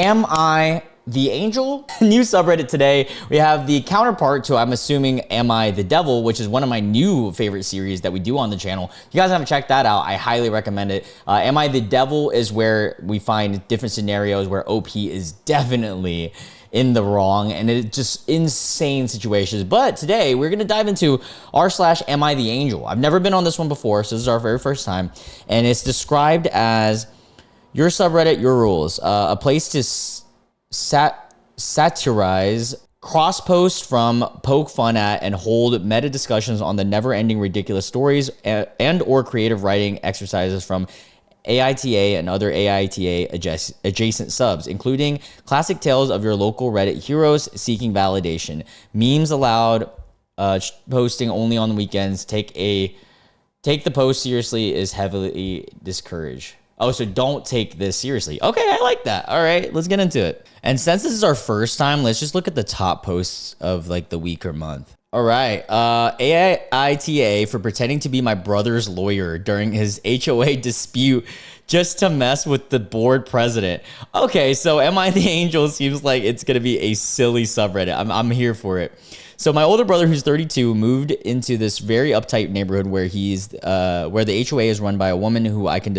Am I the Angel? New subreddit today. We have the counterpart to, I'm assuming, Am I the Devil, which is one of my new favorite series that we do on the channel. If you guys haven't checked that out, I highly recommend it. Am I the Devil is where we find different scenarios where OP is definitely in the wrong, and it's just insane situations. But today we're gonna dive into r/Am I the Angel. I've never been on this one before, so this is our very first time, and it's described as your subreddit, your rules, a place to satirize, cross-post from, poke fun at, and hold meta discussions on the never-ending ridiculous stories and or creative writing exercises from AITA and other AITA adjacent subs, including classic tales of your local Reddit heroes seeking validation, memes allowed, posting only on the weekends, take the post seriously is heavily discouraged. Oh, so don't take this seriously. Okay, I like that. All right, let's get into it. And since this is our first time, let's just look at the top posts of like the week or month. All right, AITA for pretending to be my brother's lawyer during his HOA dispute just to mess with the board president. Okay, so Am I the Angel seems like it's gonna be a silly subreddit. I'm here for it. So my older brother, who's 32, moved into this very uptight neighborhood where where the HOA is run by a woman who I can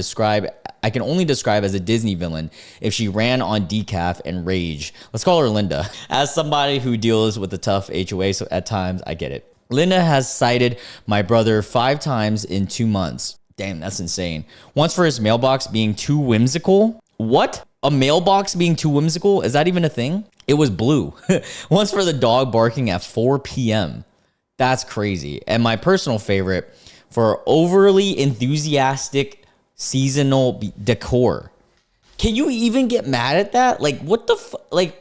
only describe as a Disney villain if she ran on decaf and rage. Let's call her Linda. As somebody who deals with a tough HOA, so at times I get it. Linda has cited my brother 5 times in 2 months. Damn, that's insane. Once for his mailbox being too whimsical. What? A mailbox being too whimsical? Is that even a thing? It was blue. Once for the dog barking at 4 p.m. That's crazy. And my personal favorite, for overly enthusiastic seasonal decor. Can you even get mad at that? Like, what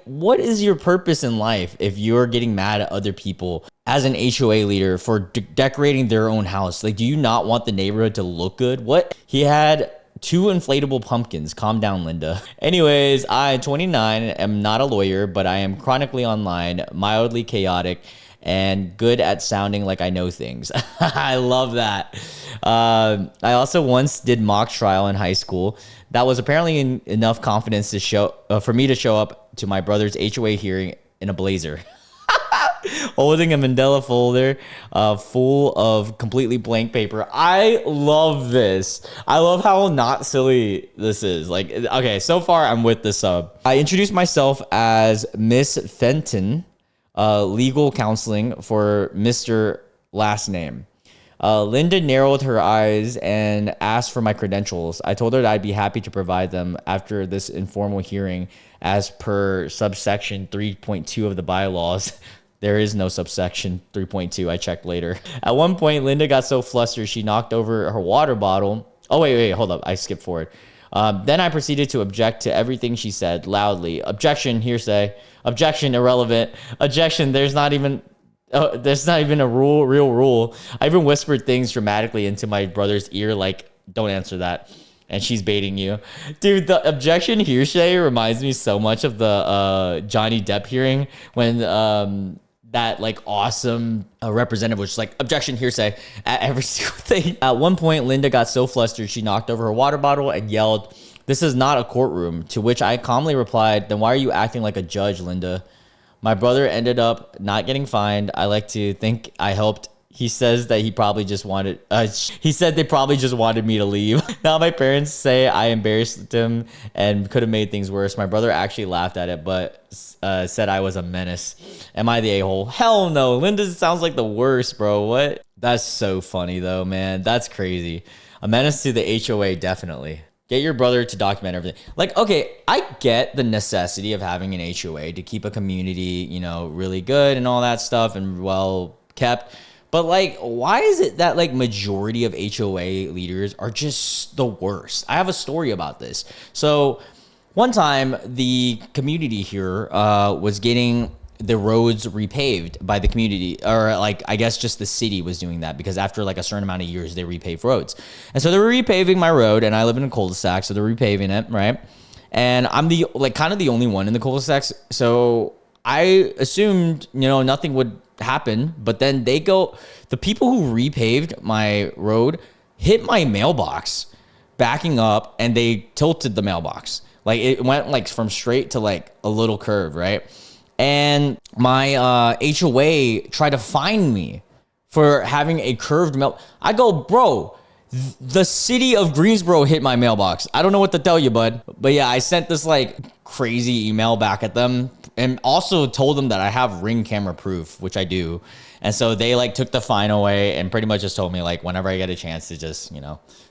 what is your purpose in life if you're getting mad at other people as an HOA leader for decorating their own house? Like, do you not want the neighborhood to look good? What? He had 2 inflatable pumpkins. Calm down, Linda. Anyways, I, 29, am not a lawyer, but I am chronically online, mildly chaotic, and good at sounding like I know things. I love that. I also once did mock trial in high school. That was apparently enough confidence to for me to show up to my brother's HOA hearing in a blazer. Holding a Mandela folder full of completely blank paper. I love this. I love how not silly this is. Like, okay, so far I'm with the sub. I introduced myself as Miss Fenton, legal counseling for Mr. Last Name. Linda narrowed her eyes and asked for my credentials. I told her that I'd be happy to provide them after this informal hearing as per subsection 3.2 of the bylaws. There is no subsection 3.2. I checked later. At one point, Linda got so flustered, she knocked over her water bottle. Oh, wait, hold up. I skipped forward. Then I proceeded to object to everything she said loudly. Objection, hearsay. Objection, irrelevant. Objection, there's not even a real rule. I even whispered things dramatically into my brother's ear, like, don't answer that. And she's baiting you. Dude, the objection hearsay reminds me so much of the Johnny Depp hearing when that like awesome representative was just like, objection hearsay at every single thing. At one point, Linda got so flustered, she knocked over her water bottle and yelled, "This is not a courtroom," to which I calmly replied, "Then why are you acting like a judge, Linda?" My brother ended up not getting fined. I like to think I helped. He says that they probably just wanted me to leave. Now my parents say I embarrassed them and could have made things worse. My brother actually laughed at it, but said I was a menace. Am I the a-hole? Hell no. Linda sounds like the worst, bro. What? That's so funny though, man. That's crazy. A menace to the HOA, definitely. Get your brother to document everything. Like, okay, I get the necessity of having an HOA to keep a community, really good and all that stuff and well kept. But like, why is it that like majority of HOA leaders are just the worst? I have a story about this. So one time the community here was getting the roads repaved by the community, or like, I guess just the city was doing that because after like a certain amount of years, they repave roads. And so they were repaving my road and I live in a cul-de-sac. So they're repaving it. Right. And I'm kind of the only one in the cul-de-sacs. So I assumed, nothing would happen, but then the people who repaved my road hit my mailbox backing up and they tilted the mailbox. Like it went like from straight to like a little curve, right? And my HOA tried to fine me for having a curved mail. I go, bro, the city of Greensboro hit my mailbox. I don't know what to tell you, bud. But yeah, I sent this like crazy email back at them and also told them that I have Ring camera proof, which I do. And so they like took the fine away and pretty much just told me like whenever I get a chance to just,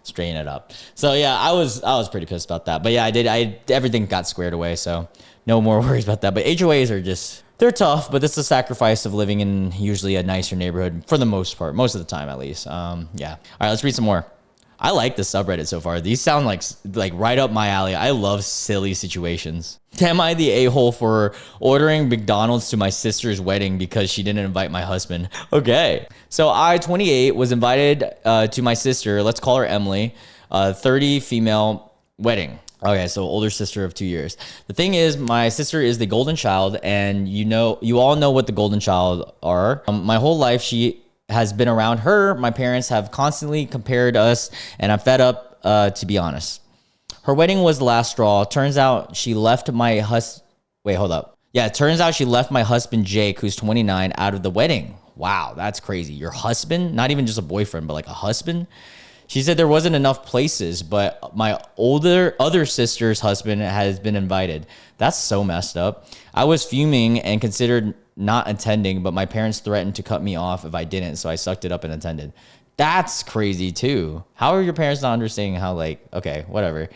straighten it up. So yeah, I was pretty pissed about that. But yeah, everything got squared away. So no more worries about that. But HOAs are they're tough, but it's a sacrifice of living in usually a nicer neighborhood for the most part, most of the time at least. Yeah. All right, let's read some more. I like the subreddit so far. These sound like right up my alley. I love silly situations. Am I the a-hole for ordering McDonald's to my sister's wedding because she didn't invite my husband? Okay. So I, 28, was invited to my sister, let's call her Emily, 30 female wedding. Okay, so older sister of 2 years. The thing is, my sister is the golden child, and you all know what the golden child are. My whole life, she has been around her. My parents have constantly compared us, and I'm fed up, to be honest. Her wedding was the last straw. Turns out she left my husband. Wait, hold up. Yeah, it turns out she left my husband, Jake, who's 29, out of the wedding. Wow, that's crazy. Your husband? Not even just a boyfriend, but like a husband? She said there wasn't enough places, but my other sister's husband has been invited. That's so messed up. I was fuming and considered not attending, but my parents threatened to cut me off if I didn't, so I sucked it up and attended. That's crazy too. How are your parents not understanding how okay, whatever.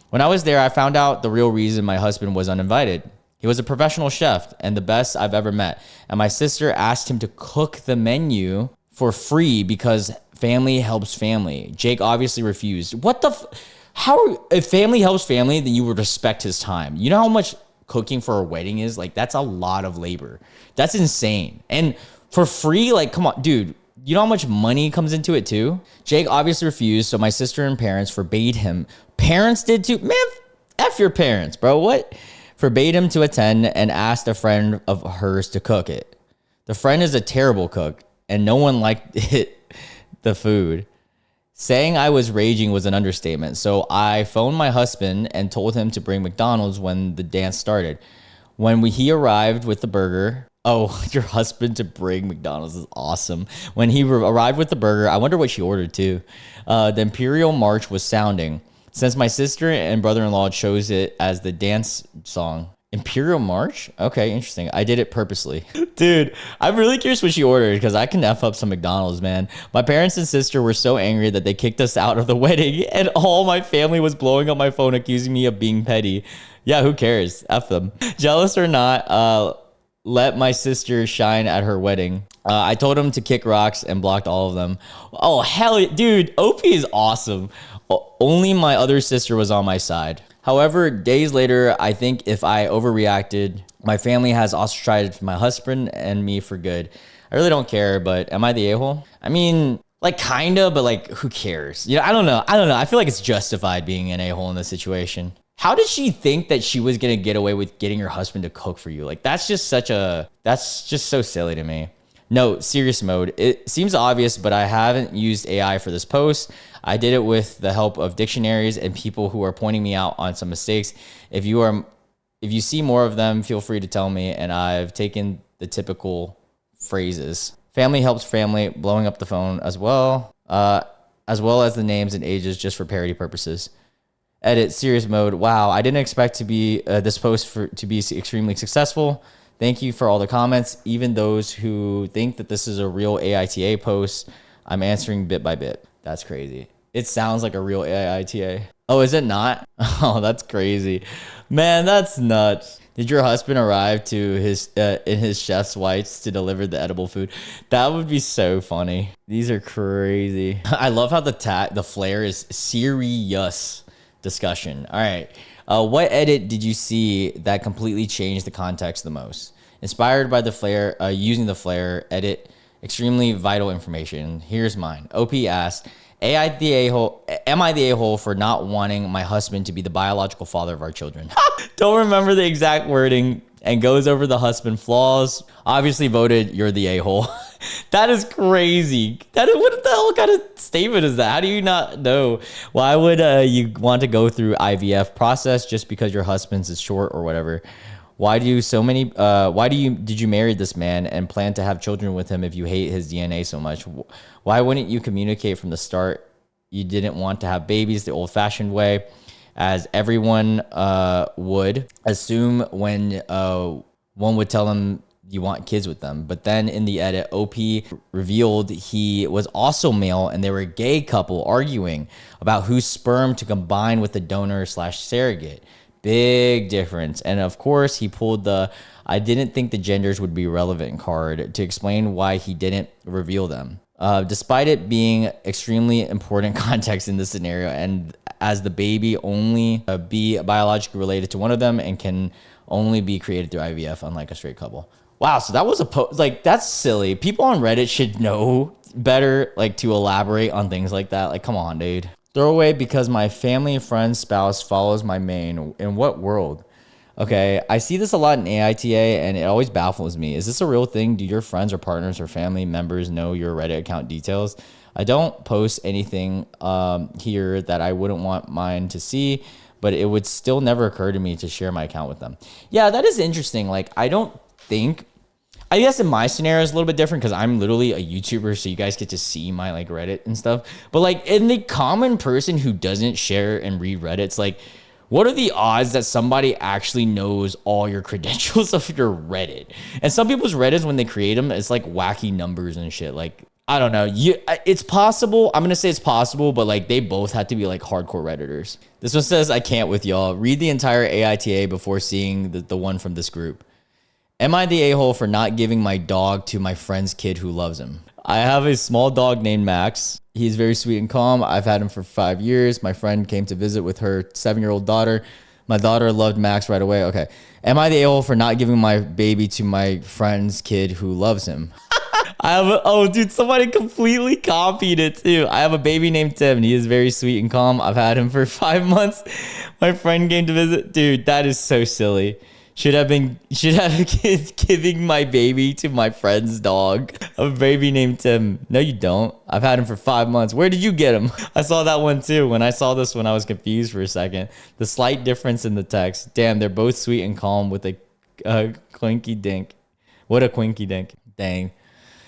When I was there, I found out the real reason my husband was uninvited. He was a professional chef and the best I've ever met. And my sister asked him to cook the menu for free because family helps family. Jake obviously refused. What the if family helps family, then you would respect his time. You know how much cooking for a wedding is? Like, that's a lot of labor. That's insane. And for free, like, come on, dude, you know how much money comes into it too? Jake obviously refused, so my sister and parents forbade him. Parents did too? Man, F your parents, bro. What? Forbade him to attend and asked a friend of hers to cook it. The friend is a terrible cook, and no one liked the food. Saying I was raging was an understatement, so I phoned my husband and told him to bring McDonald's when the dance started. When he arrived with the burger... Oh, your husband to bring McDonald's is awesome. When he arrived with the burger, I wonder what she ordered too. The Imperial March was sounding. Since my sister and brother-in-law chose it as the dance song. Imperial March? Okay, interesting. I did it purposely. Dude, I'm really curious what she ordered because I can F up some McDonald's, man. My parents and sister were so angry that they kicked us out of the wedding and all my family was blowing up my phone accusing me of being petty. Yeah, who cares? F them. Jealous or not, let my sister shine at her wedding. I told him to kick rocks and blocked all of them. Oh, hell, dude, OP is awesome. Only my other sister was on my side. However, days later, I think if I overreacted, my family has ostracized my husband and me for good. I really don't care, but am I the a-hole? I mean, like, kinda, but like, who cares? I don't know. I feel like it's justified being an a-hole in this situation. How did she think that she was going to get away with getting her husband to cook for you? Like, that's just so silly to me. No, serious mode. It seems obvious, but I haven't used AI for this post. I did it with the help of dictionaries and people who are pointing me out on some mistakes. If you see more of them, feel free to tell me. And I've taken the typical phrases. Family helps family, blowing up the phone as well as the names and ages just for parody purposes. Edit, serious mode. Wow, I didn't expect to be this post to be extremely successful. Thank you for all the comments. Even those who think that this is a real AITA post, I'm answering bit by bit. That's crazy. It sounds like a real AITA. Oh, is it not? Oh, that's crazy. Man, that's nuts. Did your husband arrive to his in his chef's whites to deliver the edible food? That would be so funny. These are crazy. I love how the flair is serious discussion. All right. What edit did you see that completely changed the context the most? Inspired by the flare, using the flare edit, extremely vital information. Here's mine. OP asked, am I the a-hole for not wanting my husband to be the biological father of our children? Don't remember the exact wording and goes over the husband flaws. Obviously voted you're the a-hole. That is crazy. That is, what the hell kind of statement is that? How do you not know? Why would you want to go through IVF process just because your husband's is short or whatever? Why did you marry this man and plan to have children with him if you hate his DNA so much? Why wouldn't you communicate from the start you didn't want to have babies the old-fashioned way, as everyone would assume when one would tell them you want kids with them? But then in the edit, OP revealed he was also male and they were a gay couple arguing about whose sperm to combine with the donor slash surrogate. Big difference. And of course, he pulled the "I didn't think the genders would be relevant" card to explain why he didn't reveal them. Despite it being extremely important context in this scenario, and as the baby only be biologically related to one of them and can only be created through IVF, unlike a straight couple. Wow, so that was like, that's silly. People on Reddit should know better, like, to elaborate on things like that. Like, come on, dude. Throwaway because my family and friend's spouse follows my main. In what world? Okay, I see this a lot in AITA and it always baffles me. Is this a real thing? Do your friends or partners or family members know your Reddit account details? I don't post anything here that I wouldn't want mine to see, but it would still never occur to me to share my account with them. Yeah, that is interesting. Like, I guess in my scenario is a little bit different because I'm literally a YouTuber, so you guys get to see my like Reddit and stuff. But like in the common person who doesn't share and read Reddit, it's like, what are the odds that somebody actually knows all your credentials of your Reddit? And some people's Reddits, when they create them, it's like wacky numbers and shit. Like, I don't know. It's possible. I'm going to say it's possible, but like they both had to be like hardcore Redditors. This one says, I can't with y'all. Read the entire AITA before seeing the one from this group. Am I the a-hole for not giving my dog to my friend's kid who loves him? I have a small dog named Max. He's very sweet and calm. I've had him for 5 years. My friend came to visit with her 7-year-old daughter. My daughter loved Max right away. Okay. Am I the a-hole for not giving my baby to my friend's kid who loves him? Oh, dude, somebody completely copied it too. I have a baby named Tim. He is very sweet and calm. I've had him for 5 months. My friend came to visit. Dude, that is so silly. Should have giving my baby to my friend's dog. A baby named Tim. No, you don't. I've had him for 5 months. Where did you get him? I saw that one too. When I saw this one, I was confused for a second. The slight difference in the text. Damn, they're both sweet and calm with a quinky dink. What a quinky dink. Dang.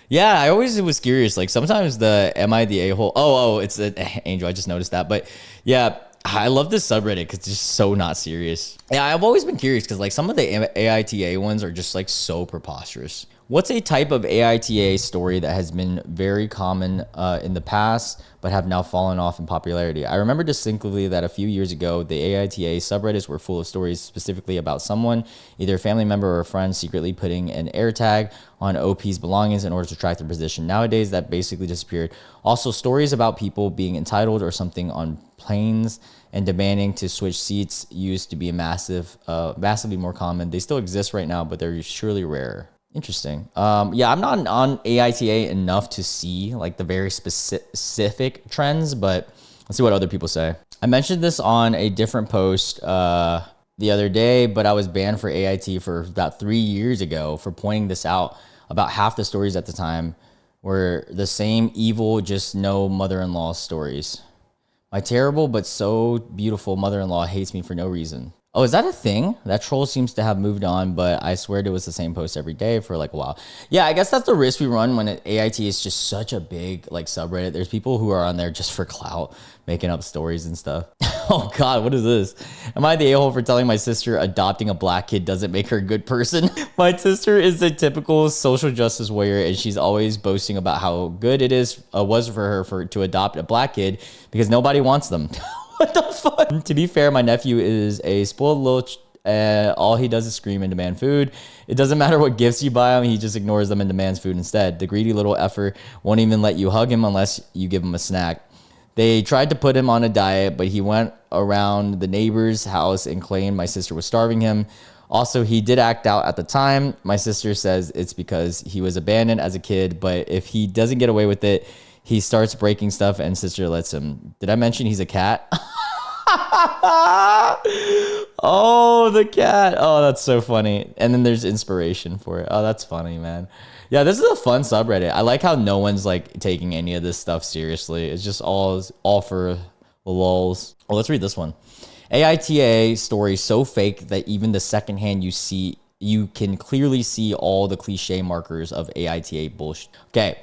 Yeah, I always was curious. Like sometimes the am I the a-hole? Oh, it's an angel. I just noticed that. But yeah, I love this subreddit because it's just so not serious. Yeah, I've always been curious because like some of the AITA ones are just like so preposterous. What's a type of AITA story that has been very common in the past but have now fallen off in popularity? I remember distinctly that a few years ago, the AITA subreddits were full of stories specifically about someone, either a family member or a friend, secretly putting an air tag on OP's belongings in order to track their position. Nowadays, that basically disappeared. Also, stories about people being entitled or something on planes and demanding to switch seats used to be massively more common. They still exist right now, but they're surely rarer. Interesting. Yeah, I'm not on AITA enough to see like the very specific trends, but let's see what other people say. I mentioned this on a different post the other day, but I was banned for AIT for about 3 years ago for pointing this out. About half the stories at the time were the same evil, just no mother-in-law stories. My terrible but so beautiful mother-in-law hates me for no reason. Oh, is that a thing? That troll seems to have moved on, but I swear it was the same post every day for like a while. Yeah, I guess that's the risk we run when AIT is just such a big like subreddit. There's people who are on there just for clout, making up stories and stuff. Oh God, what is this? Am I the a-hole for telling my sister adopting a black kid doesn't make her a good person? My sister is a typical social justice warrior, and she's always boasting about how good it was for her to adopt a black kid because nobody wants them. What the fuck? To be fair, my nephew is a spoiled little all he does is scream and demand food. It doesn't matter what gifts you buy him, he just ignores them and demands food instead. The greedy little effer won't even let you hug him unless you give him a snack. They tried to put him on a diet, but he went around the neighbor's house and claimed my sister was starving him. Also, he did act out at the time. My sister says it's because he was abandoned as a kid, but if he doesn't get away with it, he starts breaking stuff and sister lets him. Did I mention he's a cat? Oh, the cat. Oh, that's so funny. And then there's inspiration for it. Oh, that's funny, man. Yeah, this is a fun subreddit. I like how no one's like taking any of this stuff seriously. It's just all for lulz. Oh, let's read this one. AITA story so fake that even the secondhand you can clearly see all the cliche markers of AITA bullshit. Okay.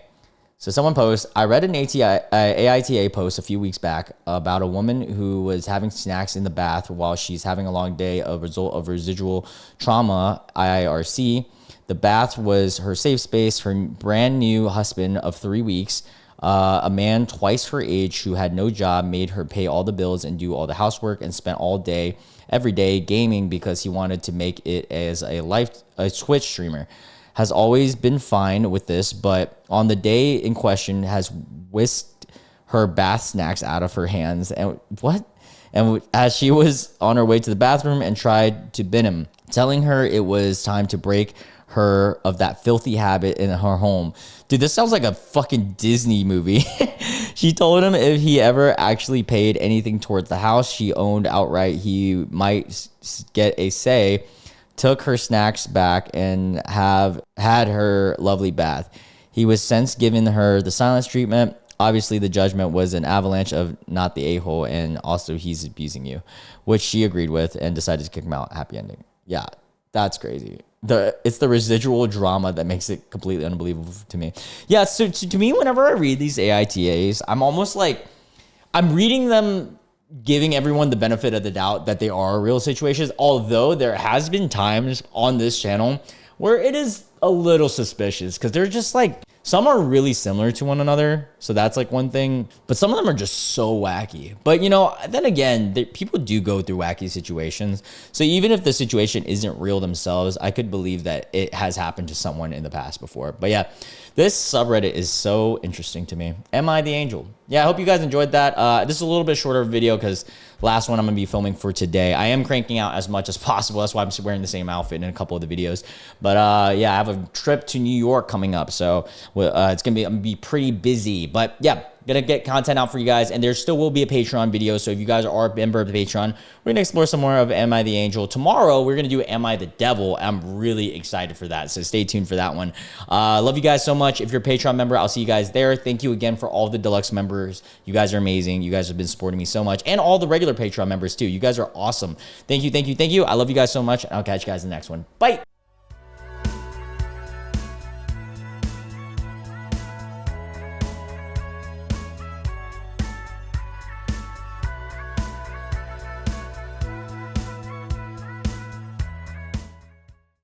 So someone posts, I read an AITA post a few weeks back about a woman who was having snacks in the bath while she's having a long day, a result of residual trauma, IIRC. The bath was her safe space. Her brand new husband of 3 weeks, a man twice her age who had no job, made her pay all the bills and do all the housework and spent all day, every day gaming because he wanted to make it as a Twitch streamer. Has always been fine with this, but on the day in question has whisked her bath snacks out of her hands. And what? And as she was on her way to the bathroom and tried to bin him, telling her it was time to break her of that filthy habit in her home. Dude, this sounds like a fucking Disney movie. She told him if he ever actually paid anything towards the house she owned outright, he might get a say, took her snacks back, and have had her lovely bath. He was since given her the silence treatment. Obviously, the judgment was an avalanche of not the a-hole, and also he's abusing you, which she agreed with and decided to kick him out. Happy ending. Yeah, that's crazy. It's the residual drama that makes it completely unbelievable to me. Yeah, so to me, whenever I read these AITAs, I'm almost like, I'm reading them giving everyone the benefit of the doubt that they are real situations, although there has been times on this channel where it is a little suspicious because they're just like, some are really similar to one another, so that's like one thing, but some of them are just so wacky. But you know, then again, people do go through wacky situations, so even if the situation isn't real themselves, I could believe that it has happened to someone in the past before. But yeah, this subreddit is so interesting to me. Am I the angel? Yeah, I hope you guys enjoyed that. This is a little bit shorter video because last one I'm gonna be filming for today. I am cranking out as much as possible. That's why I'm wearing the same outfit in a couple of the videos. But yeah, I have a trip to New York coming up, so it's gonna be pretty busy. But yeah, gonna get content out for you guys, and there still will be a Patreon video. So if you guys are a member of the Patreon, we're gonna explore some more of Am I the Angel. Tomorrow we're gonna do Am I the Devil. I'm really excited for that, so stay tuned for that one. Love you guys so much. If you're a Patreon member, I'll see you guys there. Thank you again for all the deluxe members. You guys are amazing. You guys have been supporting me so much, and all the regular Patreon members too. You guys are awesome. Thank you, thank you, thank you. I love you guys so much, and I'll catch you guys in the next one. Bye.